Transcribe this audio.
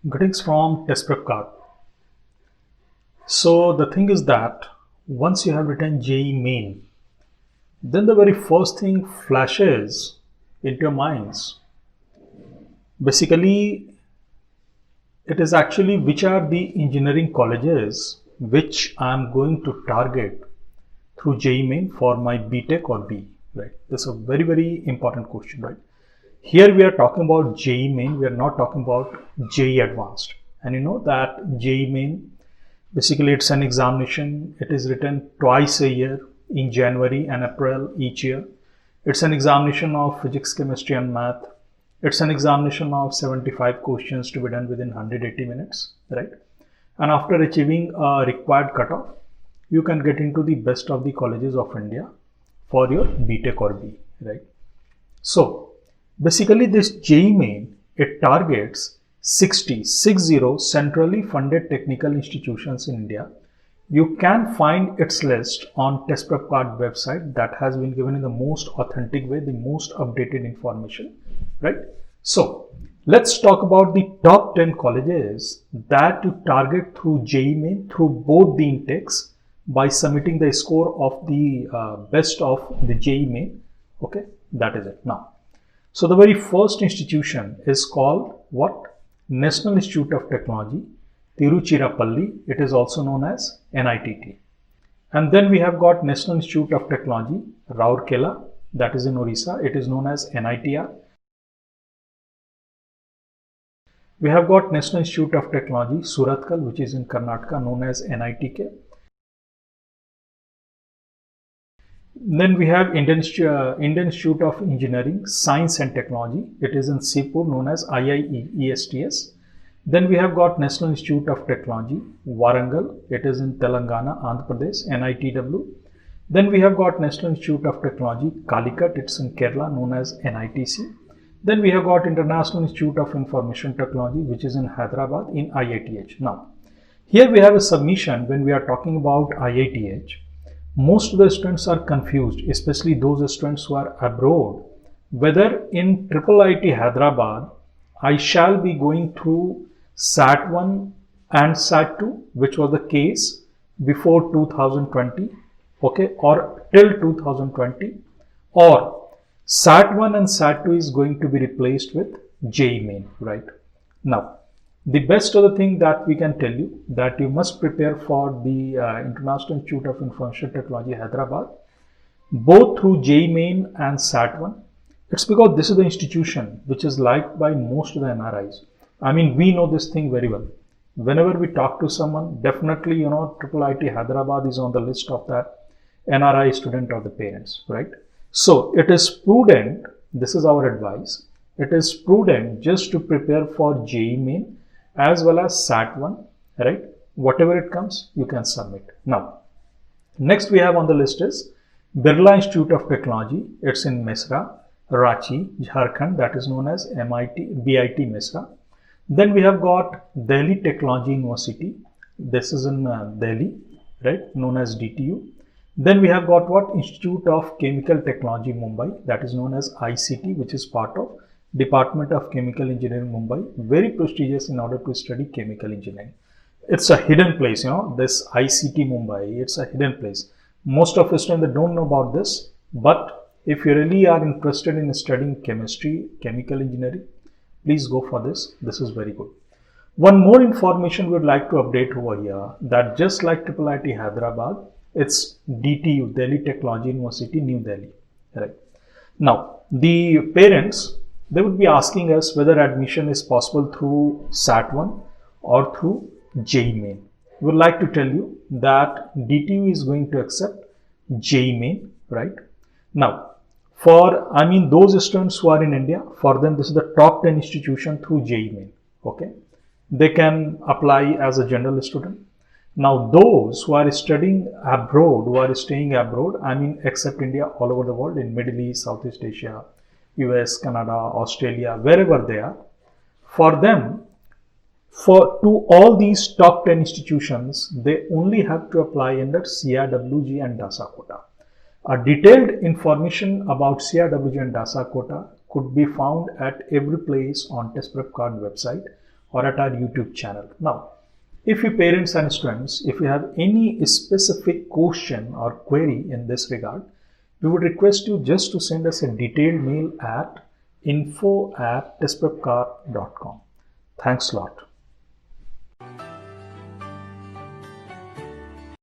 Greetings from Test Prep Card. So the thing is that once you have written JEE Main, then the very first thing flashes into your minds. Basically, it is actually which are the engineering colleges which I am going to target through JEE Main for my BTech or BE, right? This is a very important question, right? Here we are talking about JEE Main, we are not talking about JEE Advanced. And you know that JEE Main, basically it's an examination. It is written twice a year in January and April each year. It's an examination of physics, chemistry and math. It's an examination of 75 questions to be done within 180 minutes, right? And after achieving a required cutoff, you can get into the best of the colleges of India for your BTech or BE, right? So basically this JEE Main, it targets 60 centrally funded technical institutions in India. You can find its list on Test Prep Card website that has been given in the most authentic way, the most updated information, right? So let's talk about the top 10 colleges that you target through JEE Main through both the intakes by submitting the score of the best of the JEE Main. Okay, that is it. Now, so the very first institution is called what? National Institute of Technology, Tiruchirappalli. It is also known as NITT. And then we have got National Institute of Technology, Rourkela, that is in Orissa. It is known as NITR. We have got National Institute of Technology, Surathkal, which is in Karnataka, known as NITK. Then we have Indian Institute of Engineering, Science and Technology. It is in Sipur, known as IIESTS. Then we have got National Institute of Technology, Warangal. It is in Telangana, Andhra Pradesh, NITW. Then we have got National Institute of Technology, Calicut. It's in Kerala, known as NITC. Then we have got International Institute of Information Technology, which is in Hyderabad, in IITH. Now, here we have a submission when we are talking about IITH. Most of the students are confused, especially those students who are abroad, whether in IIIT Hyderabad, I shall be going through SAT1 and SAT2, which was the case before 2020, okay, or till 2020, or SAT1 and SAT2 is going to be replaced with JEE Main, right? Now, the best of the thing that we can tell you that you must prepare for the International Institute of Information Technology Hyderabad, both through JEE Main and SAT1. It's because this is the institution which is liked by most of the NRIs. I mean, we know this thing very well. Whenever we talk to someone, definitely, you know, IIIT Hyderabad is on the list of that NRI student or the parents, right? So it is prudent, this is our advice, it is prudent just to prepare for JEE Main as well as SAT1, right? Whatever it comes, you can submit. Now, next we have on the list is Birla Institute of Technology. It's in Mesra, Ranchi, Jharkhand, that is known as BIT Mesra. Then we have got Delhi Technology University. This is in Delhi, right? Known as DTU. Then we have got what? Institute of Chemical Technology Mumbai, that is known as ICT, which is part of Department of Chemical Engineering Mumbai, very prestigious in order to study chemical engineering. It's a hidden place, you know, this ICT Mumbai, it's a hidden place. Most of the students they don't know about this, but if you really are interested in studying chemistry, chemical engineering, please go for this. This is very good. One more information we would like to update over here, that just like IIIT Hyderabad, it's DTU, Delhi Technology University, New Delhi, right? Now, the parents, they would be asking us whether admission is possible through SAT1 or through JEE Main. We would like to tell you that DTU is going to accept JEE Main, right? Now, for, I mean, those students who are in India, for them, this is the top 10 institution through JEE Main, okay? They can apply as a general student. Now, those who are studying abroad, who are staying abroad, I mean, except India, all over the world, in Middle East, Southeast Asia, US, Canada, Australia, wherever they are, for them, to all these top 10 institutions, they only have to apply under CRWG and DASA quota. A detailed information about CRWG and DASA quota could be found at every place on Test Prep Card website or at our YouTube channel. Now, if you parents and students, if you have any specific question or query in this regard, we would request you just to send us a detailed mail at info@testprepcar.com. Thanks a lot.